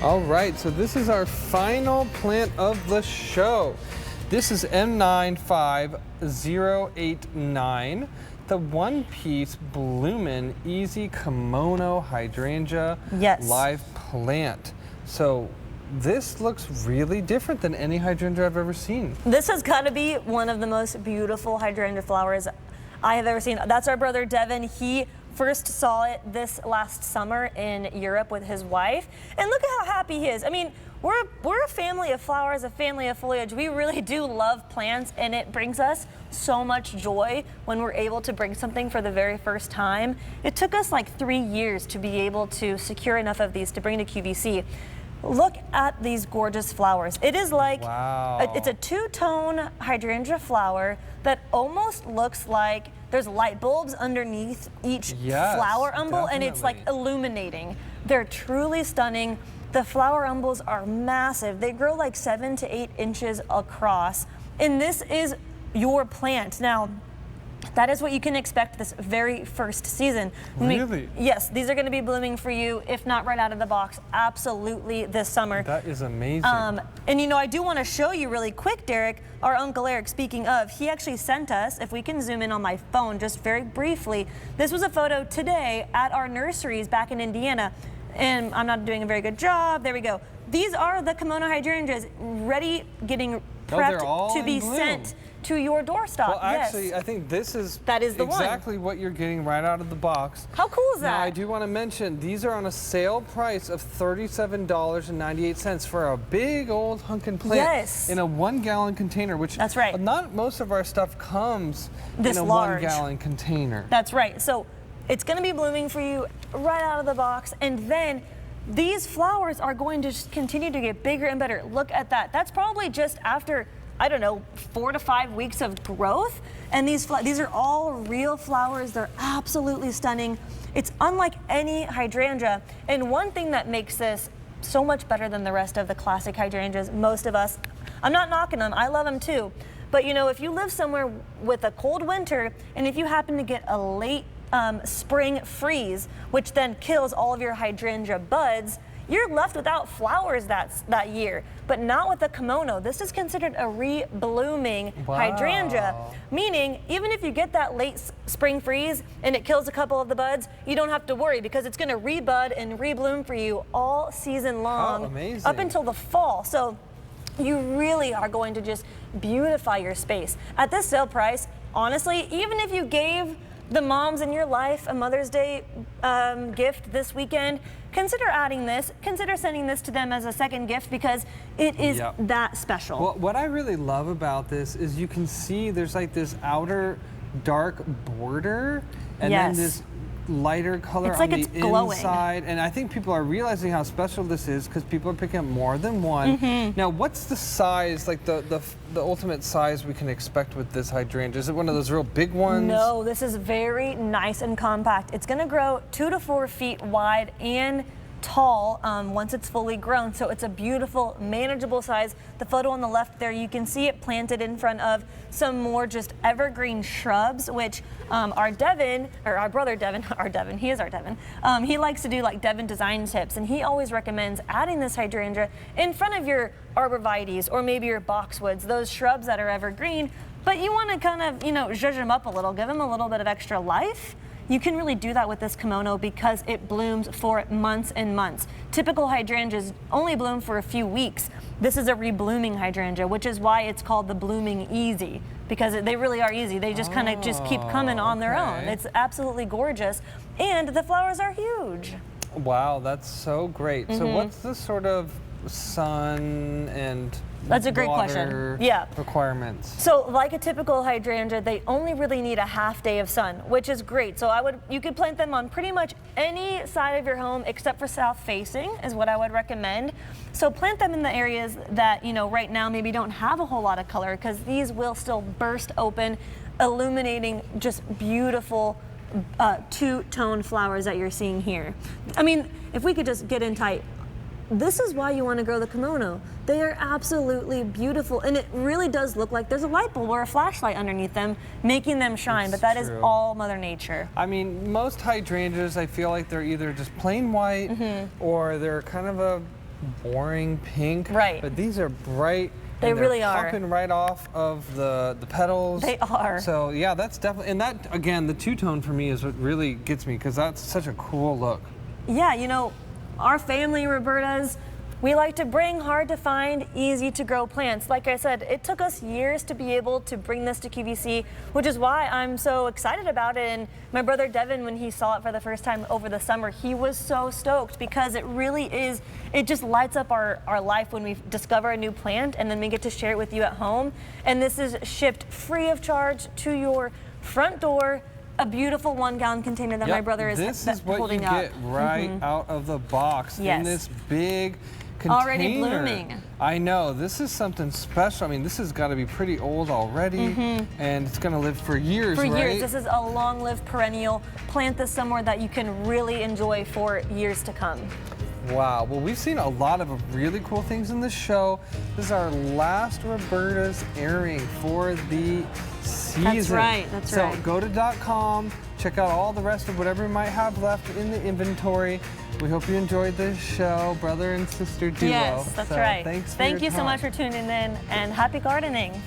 All right, so this is our final plant of the show. This is M95089, the one-piece Bloomin' Easy Kimono Hydrangea live plant. So this looks really different than any hydrangea I've ever seen. This has got to be one of the most beautiful hydrangea flowers I have ever seen. That's our brother Devin. He first saw it this last summer in Europe with his wife, and look at how happy he is. I mean, we're a family of flowers, a family of foliage. We really do love plants, and it brings us so much joy when we're able to bring something for the very first time. It took us like 3 years to be able to secure enough of these to bring to QVC. Look at these gorgeous flowers. It is like, it's a two-tone hydrangea flower that almost looks like there's light bulbs underneath each flower umbel, and it's like illuminating. They're truly stunning. The flower umbels are massive. They grow like 7 to 8 inches across, and this is your plant. Now, that is what you can expect this very first season. Really? Yes, these are going to be blooming for you, if not right out of the box, absolutely this summer. That is amazing. And you know, I do want to show you really quick, Derek, our Uncle Eric, speaking of, he actually sent us, if we can zoom in on my phone just very briefly, this was a photo today at our nurseries back in Indiana. And I'm not doing a very good job. There we go. These are the Kimono hydrangeas ready, getting prepped to be sent to your doorstep. Well, actually, I think this is exactly what you're getting right out of the box. How cool is that? Now, I do want to mention, these are on a sale price of $37.98 for a big old hunkin' plant in a 1-gallon container, which not most of our stuff comes in a 1-gallon container. That's right. So it's going to be blooming for you right out of the box, and then these flowers are going to just continue to get bigger and better. Look at that. That's probably just after, I don't know, 4 to 5 weeks of growth. And these are all real flowers. They're absolutely stunning. It's unlike any hydrangea. And one thing that makes this so much better than the rest of the classic hydrangeas, most of us, I'm not knocking them, I love them too. But you know, if you live somewhere with a cold winter, and if you happen to get a late spring freeze, which then kills all of your hydrangea buds, you're left without flowers that year. But not with the kimono. This is considered a re-blooming hydrangea, meaning even if you get that late spring freeze and it kills a couple of the buds, you don't have to worry because it's going to rebud and rebloom for you all season long, up until the fall. So you really are going to just beautify your space. At this sale price, honestly, even if you gave the moms in your life a Mother's Day gift this weekend, consider adding this, consider sending this to them as a second gift because it is that special. Well, what I really love about this is you can see there's like this outer dark border and then this lighter color on the inside, and I think people are realizing how special this is because people are picking up more than one. Now, what's the size, like the ultimate size we can expect with this hydrangea? Is it one of those real big ones? No, this is very nice and compact. It's going to grow 2 to 4 feet wide and tall once it's fully grown, so it's a beautiful, manageable size. The photo on the left there, you can see it planted in front of some more just evergreen shrubs, which our Devin, or our brother Devin, he is our Devin, he likes to do like Devin design tips, and he always recommends adding this hydrangea in front of your arborvitaes or maybe your boxwoods, those shrubs that are evergreen, but you want to kind of, you know, zhuzh them up a little, give them a little bit of extra life. You can really do that with this kimono because it blooms for months and months. Typical hydrangeas only bloom for a few weeks. This is a reblooming hydrangea, which is why it's called the Blooming Easy, because they really are easy. They just kind of just keep coming on their own. It's absolutely gorgeous, and the flowers are huge. Wow, that's so great. So what's the sort of sun and That's a great question. Requirements. So like a typical hydrangea, they only really need a half day of sun, which is great. So you could plant them on pretty much any side of your home except for south facing is what I would recommend. So plant them in the areas that, you know, right now maybe don't have a whole lot of color because these will still burst open, illuminating just beautiful two-tone flowers that you're seeing here. I mean, if we could just get in tight, this is why you want to grow the kimono. They are absolutely beautiful, and it really does look like there's a light bulb or a flashlight underneath them, making them shine, but that is all Mother Nature. I mean, most hydrangeas, I feel like they're either just plain white or they're kind of a boring pink. Right. But these are bright. They really are. are. Popping right off of the petals. They are. So yeah, that's definitely, and that, again, the two-tone for me is what really gets me, because that's such a cool look. Yeah, you know, our family, Robertas, we like to bring hard to find, easy to grow plants. Like I said, it took us years to be able to bring this to QVC, which is why I'm so excited about it. And my brother Devin, when he saw it for the first time over the summer, he was so stoked, because it really is, it just lights up our life when we discover a new plant and then we get to share it with you at home. And this is shipped free of charge to your front door. A beautiful 1-gallon container that my brother is holding up. This is what you get right out of the box in this big container. Already blooming. I know, this is something special. I mean, this has got to be pretty old already, and it's going to live for years, right? For years. This is a long-lived perennial. Plant this somewhere that you can really enjoy for years to come. Wow, well, we've seen a lot of really cool things in this show. This is our last Roberta's airing for the season. That's right, that's right. So go to .com, check out all the rest of whatever you might have left in the inventory. We hope you enjoyed this show, brother and sister duo. Yes, that's right. Thanks for Thank your you so time. much for tuning in, and happy gardening.